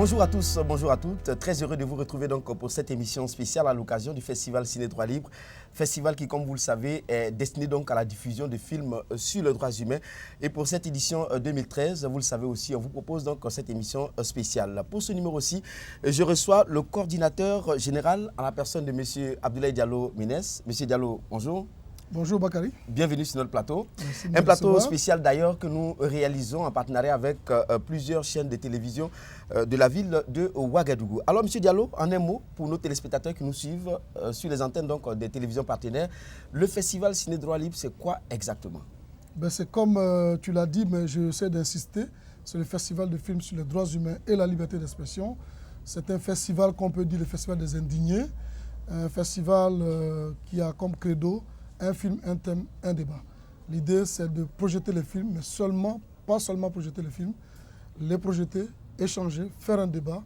Bonjour à tous, bonjour à toutes. Très heureux de vous retrouver donc pour cette émission spéciale à l'occasion du Festival Ciné Droit Libre. Festival qui, comme vous le savez, est destiné donc à la diffusion de films sur les droits humains. Et pour cette édition 2013, vous le savez aussi, on vous propose donc cette émission spéciale. Pour ce numéro-ci, je reçois le coordinateur général à la personne de M. Abdoulaye Diallo Ménès. M. Diallo, bonjour. Bonjour Bakary. Bienvenue sur notre plateau. Merci Un plateau spécial d'ailleurs que nous réalisons en partenariat avec plusieurs chaînes de télévision de la ville de Ouagadougou. Alors M. Diallo, en un mot, pour nos téléspectateurs qui nous suivent sur les antennes donc, des télévisions partenaires, le Festival Ciné Droit Libre, c'est quoi exactement? C'est comme tu l'as dit, mais j'essaie d'insister, c'est le festival de films sur les droits humains et la liberté d'expression. C'est un festival qu'on peut dire le festival des indignés, un festival qui a comme credo un film, un thème, un débat. L'idée, c'est de projeter les films, mais pas seulement projeter les films, les projeter, échanger, faire un débat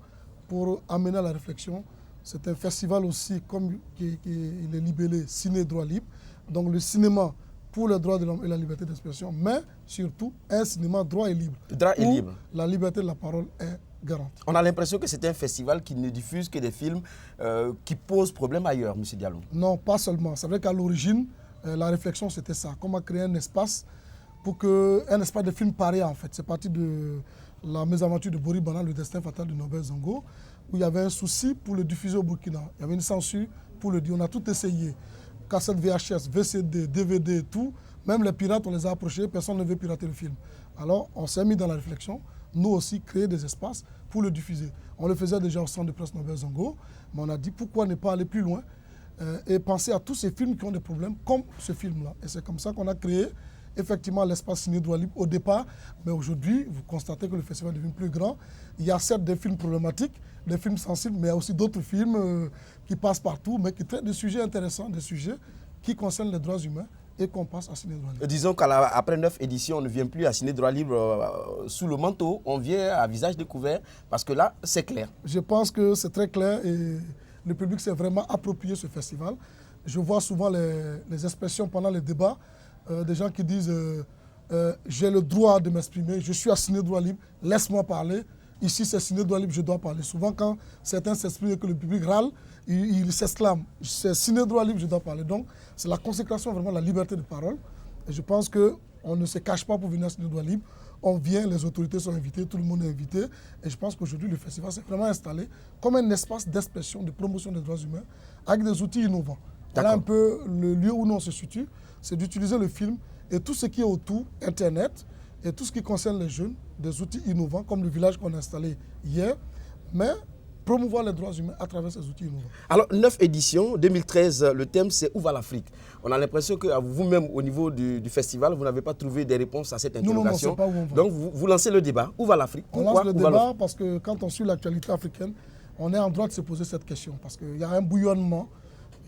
pour amener à la réflexion. C'est un festival aussi, comme il est libellé Ciné Droit Libre, donc le cinéma pour les droits de l'homme et la liberté d'expression, mais surtout un cinéma droit et libre. Droit et libre. La liberté de la parole est garantie. On a l'impression que c'est un festival qui ne diffuse que des films qui posent problème ailleurs, M. Diallo. Non, pas seulement. C'est vrai qu'à l'origine, la réflexion, c'était ça. Comment créer un espace pour un espace de film pareil, en fait. C'est parti de la mésaventure de Bori Bana, le destin fatal de Norbert Zongo, où il y avait un souci pour le diffuser au Burkina. Il y avait une censure pour le dire. On a tout essayé. Cassette VHS, VCD, DVD, tout. Même les pirates, on les a approchés. Personne ne veut pirater le film. Alors, on s'est mis dans la réflexion. Nous aussi, créer des espaces pour le diffuser. On le faisait déjà au centre de presse Norbert Zongo. Mais on a dit, pourquoi ne pas aller plus loin et penser à tous ces films qui ont des problèmes, comme ce film-là. Et c'est comme ça qu'on a créé effectivement l'espace Ciné Droit Libre au départ. Mais aujourd'hui, vous constatez que le festival devient plus grand. Il y a certes des films problématiques, des films sensibles, mais il y a aussi d'autres films qui passent partout, mais qui traitent de sujets intéressants, des sujets qui concernent les droits humains et qu'on passe à Ciné Droit Libre. Disons qu'après 9 éditions, on ne vient plus à Ciné Droit Libre sous le manteau, on vient à visage découvert, parce que là, c'est clair. Je pense que c'est très clair et le public s'est vraiment approprié ce festival. Je vois souvent les expressions pendant les débats, des gens qui disent j'ai le droit de m'exprimer, je suis à Ciné Droit Libre, laisse-moi parler. Ici, c'est Ciné Droit Libre, je dois parler. Souvent, quand certains s'expriment et que le public râle, ils s'exclament. C'est Ciné Droit Libre, je dois parler. Donc, c'est la consécration vraiment de la liberté de parole. Et je pense qu'on ne se cache pas pour venir à Ciné Droit Libre. On vient, les autorités sont invitées, tout le monde est invité. Et je pense qu'aujourd'hui, le festival s'est vraiment installé comme un espace d'expression, de promotion des droits humains, avec des outils innovants. Voilà un peu le lieu où nous on se situe, c'est d'utiliser le film et tout ce qui est autour, Internet, et tout ce qui concerne les jeunes, des outils innovants, comme le village qu'on a installé hier, mais promouvoir les droits humains à travers ces outils innovants. Alors, 9 éditions, 2013, le thème c'est Où va l'Afrique? On a l'impression que vous-même, au niveau du festival, vous n'avez pas trouvé des réponses à cette interrogation. Non, pas où on va. Donc, vous lancez le débat. Où va l'Afrique? On lance le débat parce que quand on suit l'actualité africaine, on est en droit de se poser cette question. Parce qu'il y a un bouillonnement,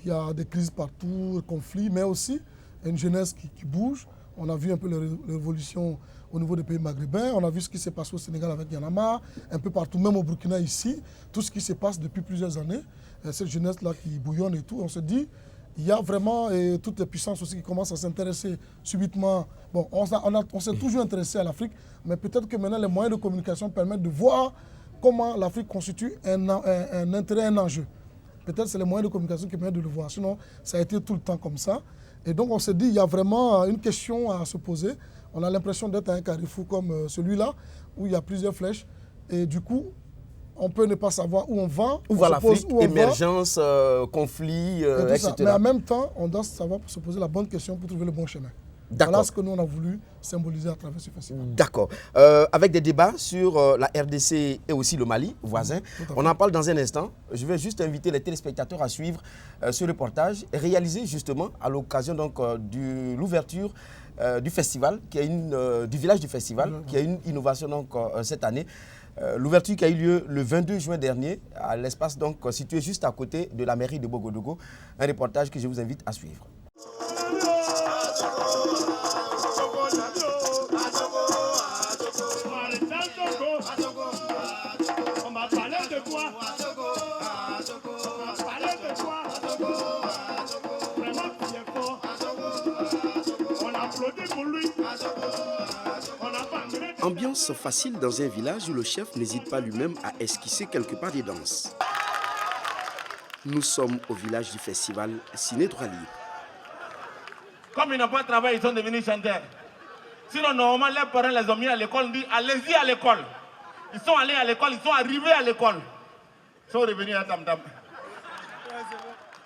il y a des crises partout, des conflits, mais aussi une jeunesse qui bouge. On a vu un peu les révolutions au niveau des pays maghrébins. On a vu ce qui s'est passé au Sénégal avec Yanama, un peu partout, même au Burkina ici. Tout ce qui se passe depuis plusieurs années, cette jeunesse-là qui bouillonne et tout. On se dit, il y a vraiment toutes les puissances aussi qui commencent à s'intéresser subitement. Bon, on s'est toujours intéressé à l'Afrique, mais peut-être que maintenant les moyens de communication permettent de voir comment l'Afrique constitue un intérêt, un enjeu. Peut-être c'est les moyens de communication qui permettent de le voir. Sinon, ça a été tout le temps comme ça. Et donc, on s'est dit, il y a vraiment une question à se poser. On a l'impression d'être à un carrefour comme celui-là, où il y a plusieurs flèches. Et du coup, on peut ne pas savoir où on va. Où va l'Afrique? Émergence, conflit, etc. Mais en même temps, on doit savoir se poser la bonne question pour trouver le bon chemin. Voilà ce que nous, on a voulu symboliser à travers ce festival. D'accord. Avec des débats sur la RDC et aussi le Mali, voisin. On en parle dans un instant. Je vais juste inviter les téléspectateurs à suivre ce reportage réalisé justement à l'occasion de l'ouverture du festival, du village du festival, qui a une innovation cette année. L'ouverture qui a eu lieu le 22 juin dernier à l'espace situé juste à côté de la mairie de Bogodogo. Un reportage que je vous invite à suivre. Ambiance facile dans un village où le chef n'hésite pas lui-même à esquisser quelque part des danses. Nous sommes au village du festival Ciné Droit Libre. Comme ils n'ont pas travaillé, ils sont devenus chanteurs. Sinon, normalement, leurs parents les ont mis à l'école, on dit allez-y à l'école. Ils sont allés à l'école, ils sont arrivés à l'école. Ils sont revenus à Tam Tam.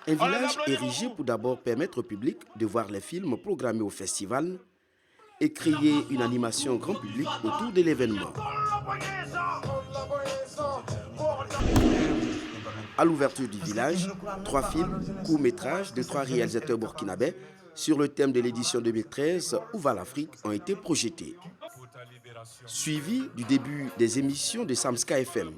Un village érigé pour d'abord permettre au public de voir les films programmés au festival et créer une animation grand public autour de l'événement. À l'ouverture du village, 3 films, courts-métrages de 3 réalisateurs burkinabés sur le thème de l'édition 2013 Où va l'Afrique ont été projetés. Suivi du début des émissions de Samska FM.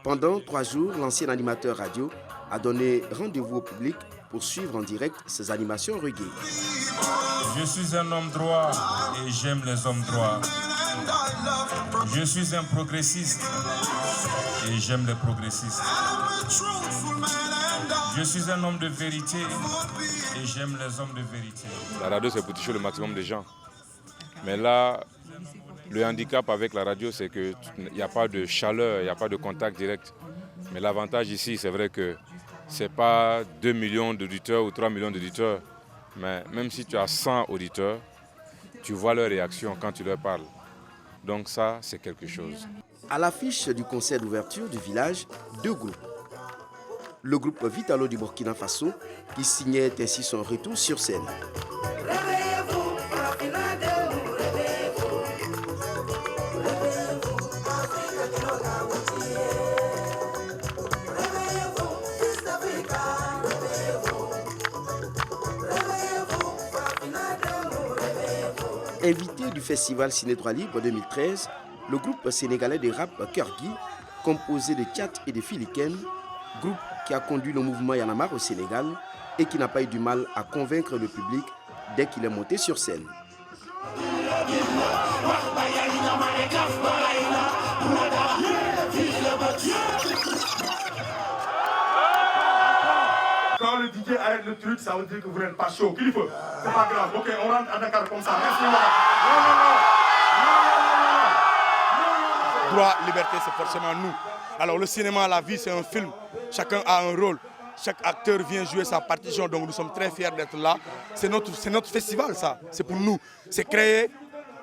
Pendant 3 jours, l'ancien animateur radio a donné rendez-vous au public pour suivre en direct ses animations reggae. Je suis un homme droit et j'aime les hommes droits. Je suis un progressiste et j'aime les progressistes. Je suis un homme de vérité et j'aime les hommes de vérité. La radio, c'est pour toucher le maximum de gens. Mais là, le handicap avec la radio, c'est qu'il n'y a pas de chaleur, il n'y a pas de contact direct. Mais l'avantage ici, c'est vrai que ce n'est pas 2 millions d'auditeurs ou 3 millions d'auditeurs. Mais même si tu as 100 auditeurs, tu vois leur réaction quand tu leur parles. Donc ça, c'est quelque chose. À l'affiche du concert d'ouverture du village, 2 groupes. Le groupe Vitalo du Burkina Faso, qui signait ainsi son retour sur scène. Invité du festival Ciné Droit Libre 2013, le groupe sénégalais de rap Kergui, composé de Tchad et de Filiken, groupe qui a conduit le mouvement Y'en a marre au Sénégal et qui n'a pas eu du mal à convaincre le public dès qu'il est monté sur scène. Quand le DJ arrête le truc, ça veut dire que vous n'êtes pas chaud. Qu'il faut. C'est pas grave. Ok, on rentre à Dakar comme ça. Merci. Droit, liberté, c'est forcément nous. Alors le cinéma, la vie, c'est un film. Chacun a un rôle. Chaque acteur vient jouer sa partition. Donc nous sommes très fiers d'être là. C'est notre festival, ça. C'est pour nous. C'est créé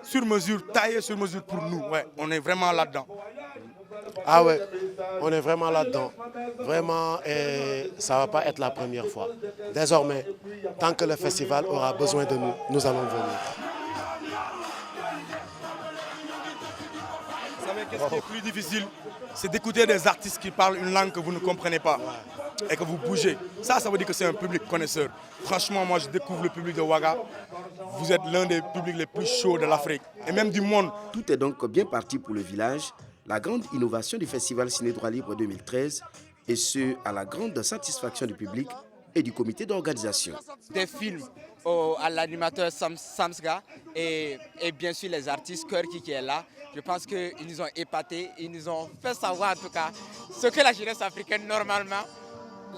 sur mesure, taillé sur mesure pour nous. Ouais, on est vraiment là-dedans. Ah ouais, on est vraiment là-dedans. Vraiment, et ça ne va pas être la première fois. Désormais, tant que le festival aura besoin de nous, nous allons venir. Vous savez, qu'est-ce qui est plus difficile? C'est d'écouter des artistes qui parlent une langue que vous ne comprenez pas et que vous bougez. Ça veut dire que c'est un public connaisseur. Franchement, moi, je découvre le public de Ouaga. Vous êtes l'un des publics les plus chauds de l'Afrique et même du monde. Tout est donc bien parti pour le village. La grande innovation du Festival Ciné Droit Libre 2013, et ce, à la grande satisfaction du public et du comité d'organisation. Des films à l'animateur Samska et bien sûr les artistes Kergui qui est là. Je pense qu'ils nous ont épatés, ils nous ont fait savoir en tout cas ce que la jeunesse africaine normalement,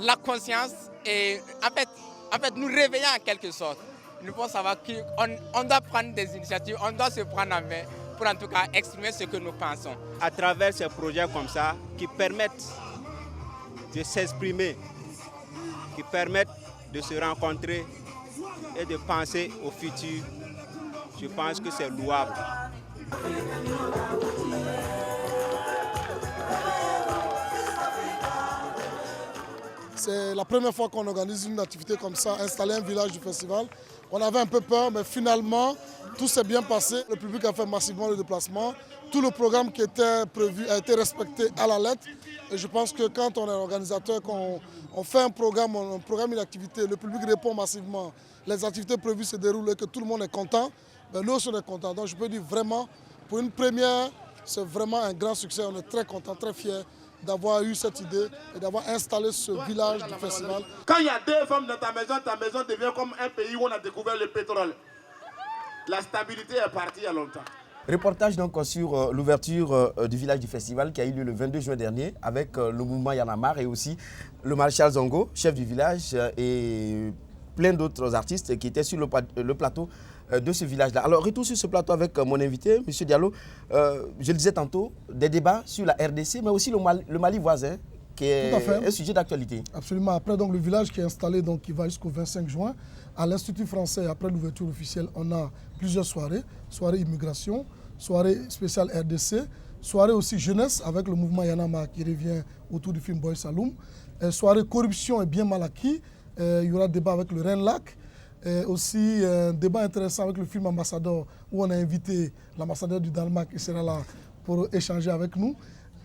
la conscience et en fait nous réveiller en quelque sorte. Nous pensons savoir qu'on doit prendre des initiatives, on doit se prendre en main pour en tout cas exprimer ce que nous pensons. À travers ces projets comme ça qui permettent de s'exprimer, qui permettent de se rencontrer et de penser au futur, je pense que c'est louable. C'est la première fois qu'on organise une activité comme ça, installer un village du festival. On avait un peu peur, mais finalement, tout s'est bien passé. Le public a fait massivement le déplacement. Tout le programme qui était prévu a été respecté à la lettre. Et je pense que quand on est organisateur, quand on fait un programme, une activité, le public répond massivement, les activités prévues se déroulent et que tout le monde est content, ben nous aussi on est contents. Donc je peux dire vraiment, pour une première, c'est vraiment un grand succès. On est très contents, très fiers d'avoir eu cette idée et d'avoir installé ce village du festival. Quand il y a 2 femmes dans ta maison devient comme un pays où on a découvert le pétrole. La stabilité est partie il y a longtemps. Reportage donc sur l'ouverture du village du festival qui a eu lieu le 22 juin dernier avec le mouvement Y'en a marre et aussi le maréchal Zongo, chef du village et plein d'autres artistes qui étaient sur le plateau de ce village-là. Alors, retour sur ce plateau avec mon invité, M. Diallo. Je le disais tantôt, des débats sur la RDC, mais aussi le Mali voisin, qui est un sujet d'actualité. Absolument. Après, donc, le village qui est installé, donc, qui va jusqu'au 25 juin, à l'Institut français, après l'ouverture officielle, on a plusieurs soirées. Soirée immigration, soirée spéciale RDC, soirée aussi jeunesse avec le mouvement Yanama qui revient autour du film Boy Saloum. Soirée corruption et bien mal acquis. Il y aura débat avec le Renlac. Aussi un débat intéressant avec le film Ambassadeur où on a invité l'ambassadeur du Danemark qui sera là pour échanger avec nous.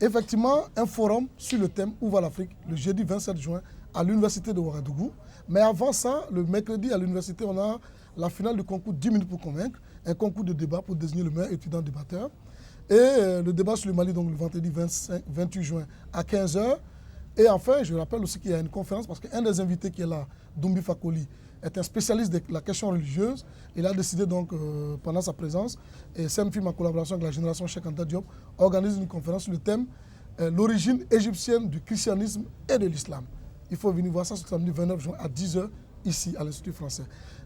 Effectivement, un forum sur le thème Où va l'Afrique le jeudi 27 juin à l'université de Ouagadougou. Mais avant ça, le mercredi à l'université, on a la finale du concours 10 minutes pour convaincre, un concours de débat pour désigner le meilleur étudiant débatteur. Et le débat sur le Mali, donc le vendredi 28 juin à 15h. Et enfin, je rappelle aussi qu'il y a une conférence parce qu'un des invités qui est là, Doumbi Fakoli, est un spécialiste de la question religieuse. Il a décidé donc, pendant sa présence, et SEMFILM en collaboration avec la génération Cheikh Anta Diop, organise une conférence sur le thème l'origine égyptienne du christianisme et de l'islam. Il faut venir voir ça ce samedi 29 juin à 10h ici à l'Institut français.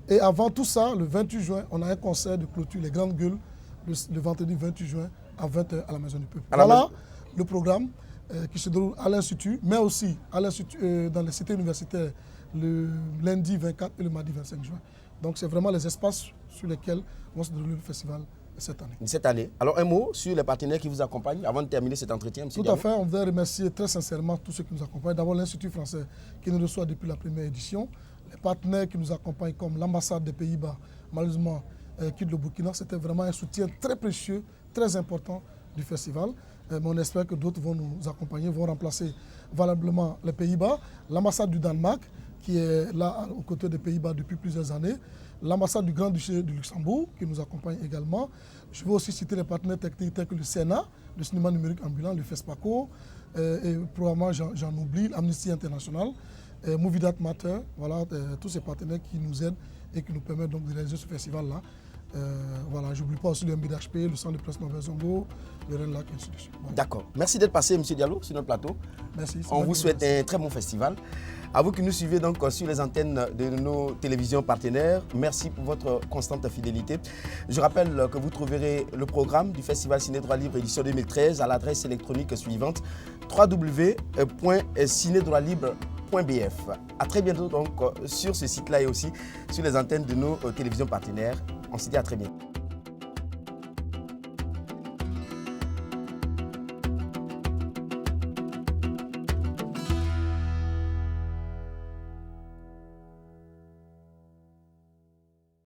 Et avant tout ça, le 28 juin, on a un concert de clôture, les grandes gueules, le vendredi 28 juin à 20h à la Maison du Peuple. Voilà le programme qui se déroule à l'Institut, mais aussi à dans les cités universitaires le lundi 24 et le mardi 25 juin. Donc c'est vraiment les espaces sur lesquels vont se dérouler le festival cette année. Cette année. Alors un mot sur les partenaires qui vous accompagnent avant de terminer cet entretien, M. Tout à fait, on voudrait remercier très sincèrement tous ceux qui nous accompagnent. D'abord l'Institut français qui nous reçoit depuis la première édition. Les partenaires qui nous accompagnent comme l'ambassade des Pays-Bas, malheureusement quitte le Burkina. C'était vraiment un soutien très précieux, très important du festival. Mais on espère que d'autres vont nous accompagner, vont remplacer valablement les Pays-Bas. L'ambassade du Danemark qui est là aux côtés des Pays-Bas depuis plusieurs années. L'ambassade du Grand-Duché du Luxembourg qui nous accompagne également. Je veux aussi citer les partenaires techniques tels que le Sénat, le cinéma numérique ambulant, le FESPACO, et probablement j'en oublie, Amnesty International, Movidat Matter, voilà, tous ces partenaires qui nous aident et qui nous permettent donc de réaliser ce festival-là. Voilà, je n'oublie pas aussi le MBDHP, le Centre de presse Norbert Zongo, le Renlac, et ainsi de suite. Voilà. D'accord. Merci d'être passé, M. Diallo, sur notre plateau. Merci. On vous souhaite un très bon festival. À vous qui nous suivez donc sur les antennes de nos télévisions partenaires, merci pour votre constante fidélité. Je rappelle que vous trouverez le programme du Festival Ciné Droit Libre édition 2013 à l'adresse électronique suivante www.cinedroitlibre.bf. À très bientôt donc sur ce site-là et aussi sur les antennes de nos télévisions partenaires. On se dit à très bientôt.